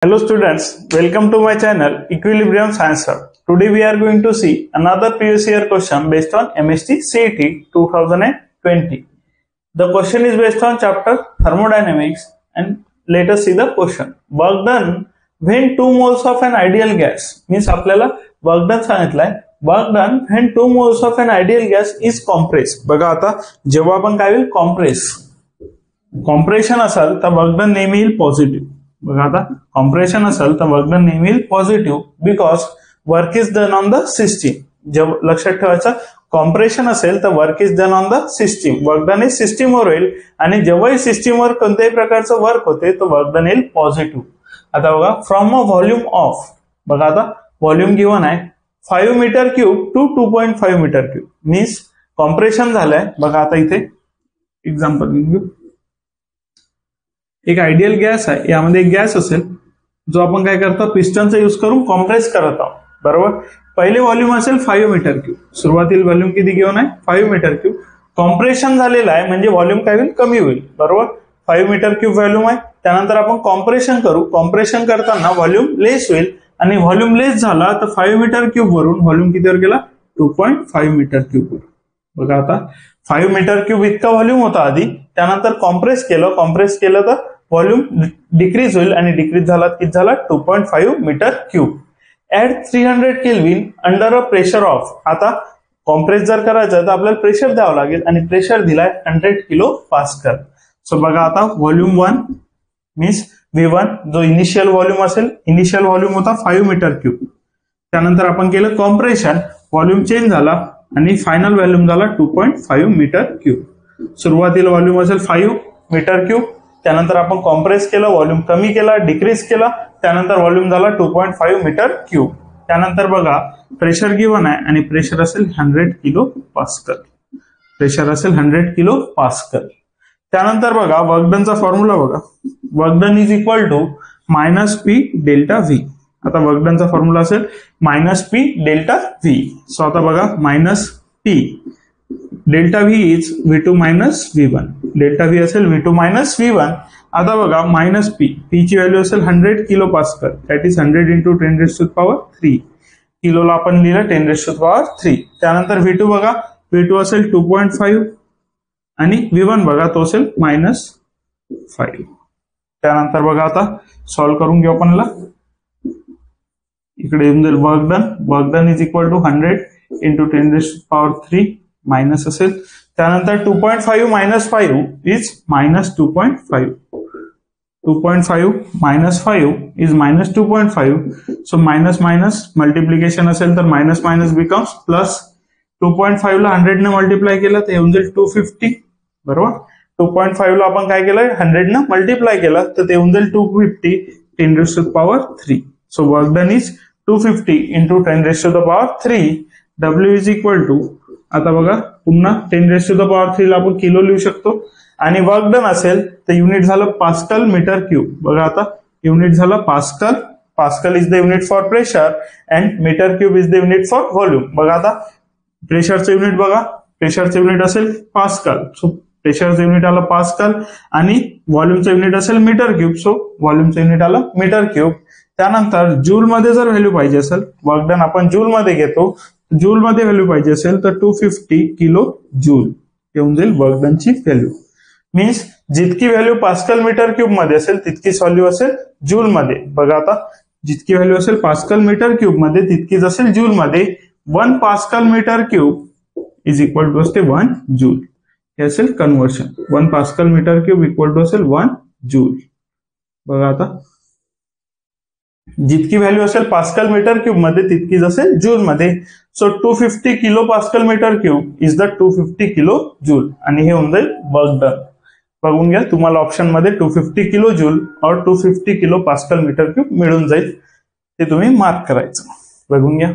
Hello students, welcome to my channel Equilibrium Science Hub. Today we are going to see another previous year question based on MST CET 2020. The question is based on chapter thermodynamics and let us see the question. Work done when 2 moles of an ideal gas means आपल्याला work done सांगितलंय. Work done when 2 moles of an ideal gas is compressed. बघा आता जेव्हा आपण काय होईल compression असेल तर वर्क डन नेहमी येईल पॉझिटिव्ह. बघा आता कॉम्प्रेशन असेल तर वर्क डन नेहमी येईल positive because work is done on the system. जेव्हा लक्षात ठेवायचं कॉम्प्रेशन असेल तर work is done on the system. Work done हे सिस्टीमवर होईल आणि जेव्हाही सिस्टीमवर कोणत्याही प्रकारचं वर्क होते तो वर्क डन येईल पॉझिटिव्ह. आता बघा फ्रॉम अ व्हॉल्यूम ऑफ बघा आता व्हॉल्यूम गिव्हन आहे 5 metre cube to 2.5 metre cube means compression झालंय. बघा आता इथे एक्झाम्पल घेऊ. एक आयडियल गॅस आहे, यामध्ये एक गॅस असेल जो आपण काय करतो पिस्टनचा यूज करून कॉम्प्रेस करत आहोत. बरोबर. पहिले व्हॉल्यूम असेल 5 मीटर क्यूब. सुरुवातीला व्हॉल्यूम किती घेऊन आहे 5 मीटर क्यूब. कॉम्प्रेशन झालेला आहे म्हणजे व्हॉल्यूम काय होईल कमी होईल. बरोबर. 5 मीटर क्यूब व्हॉल्यूम आहे. त्यानंतर आपण कॉम्प्रेशन करू. कॉम्प्रेशन करताना व्हॉल्यूम लेस होईल आणि व्हॉल्यूम लेस झाला तर 5 मीटर क्यूब वरून व्हॉल्यूम कितीवर गेला 2.5 मीटर क्यूब वर. बघा आता 5 मीटर क्यूब इतका व्हॉल्यूम होता आधी, त्यानंतर कॉम्प्रेस केलं तर व्हॉल्यूम डिक्रीज होईल आणि डिक्रीज झाला किती झाला 2.5 metre cube. At 300 kelvin under a pressure of. आता कॉम्प्रेस जर करायचं तर आपल्याला प्रेशर द्यावं लागेल आणि प्रेशर दिलाय 100 किलो पास्कल. सो बघा आता व्हॉल्यूम 1 मीन्स V1 जो इनिशियल व्हॉल्यूम असेल, इनिशियल व्हॉल्यूम होता 5 मीटर क्यूब. त्यानंतर आपण केलं कॉम्प्रेशन, व्हॉल्यूम चेंज झाला आणि फायनल व्हॉल्यूम झाला 2.5 मीटर क्यूब. सुरुवातीला व्हॉल्यूम असेल 5 मीटर क्यूब, त्यानंतर आपण कॉम्प्रेस केलं, व्हॉल्यूम कमी केला, डिक्रीज केला, त्यानंतर व्हॉल्यूम झाला 2.5 मीटर क्यूब. त्यानंतर बघा प्रेशर गिव्हन आहे आणि प्रेशर असेल 100 किलो पास्कल. प्रेशर असेल 100 किलो पास्कल. त्यानंतर बघा वर्कडनचा फॉर्म्युला बघा. Work done is equal to minus P delta V. आता वर्कडनचा फॉर्म्युला असेल minus P delta V. So आता बघा minus P delta V is V2 minus V1. Delta V असेल V2 मायनस V1. आता बघा मायनस पी, पी ची व्हॅल्यू असेल 100 kilo pascal. That is 100 into 10⁻³ किलोला आपण लिहिलं 10⁻³. त्यानंतर V2 बघा, V2 असेल 2.5 आणि V1 बघा तो असेल -5. त्यानंतर बघा आता सॉल्व्ह करून घेऊ आपण. इकडे येऊन जाईल work done is equal to 100 into 10⁻³ minus असेल. त्यानंतर 2.5 minus 5 is -2.5. 2.5 minus 5 is -2.5. So minus minus multiplication असेल तर मायनस मायनस बिकम्स प्लस. 2.5 ला 100 ने मल्टिप्लाय केलं तर येऊन जाईल 250. बरोबर. 2.5 ला आपण काय केलं 100 ने मल्टिप्लाय केलं तर ते येऊन जाईल 250 10⁻³ so work done is 250 into 10⁻³ W is equal to. आता बघा पुन्हा 10⁻³ ला आपण किलो लिहू शकतो आणि वर्क डन असेल तर युनिट झालं पास्कल मीटर क्यूब. बघा आता युनिट झाला pascal. Pascal is the unit for pressure and metre cube is the unit for volume. बघा आता प्रेशरचं युनिट बघा, प्रेशरचं युनिट असेल पास्कल. सो प्रेशरचं युनिट आलं पास्कल आणि व्हॉल्यूमचं युनिट असेल मीटर क्यूब. सो व्हॉल्यूमचं युनिट आलं मीटर क्यूब. त्यानंतर जूल मध्ये जर व्हॅल्यू पाहिजे असेल, वर्क डन आपण जूल मध्ये घेतो, जूल मध्ये व्हॅल्यू पाहिजे असेल तर 250 किलो जूल येऊन जाईल वर्क डनची व्हॅल्यू. मीन्स जितकी व्हॅल्यू पास्कल मीटर क्यूब मध्ये असेल तितकीच व्हॅल्यू असेल जूल मध्ये. बघा आता जितकी व्हॅल्यू असेल पास्कल मीटर क्यूब मध्ये तितकीच असेल जूल मध्ये. 1 pascal metre cube is equal to असते 1 जूल. हे असेल conversion. 1 pascal metre cube equal to असेल 1 जूल. बघा आता जितकी व्हॅल्यू असेल पास्कल मीटर क्यूब मध्ये तितकीच असेल जूल मध्ये. So 250 kilo pascal metre cube is the 250 kilo joule आणि हे होऊन जाईल वर्क डन. बघून घ्या तुम्हाला ऑप्शन मध्ये 250 किलो जूल और 250 किलो पास्कल मीटर क्यूब मिळून जाईल. ते तुम्ही मार्क करायचं. बघून घ्या.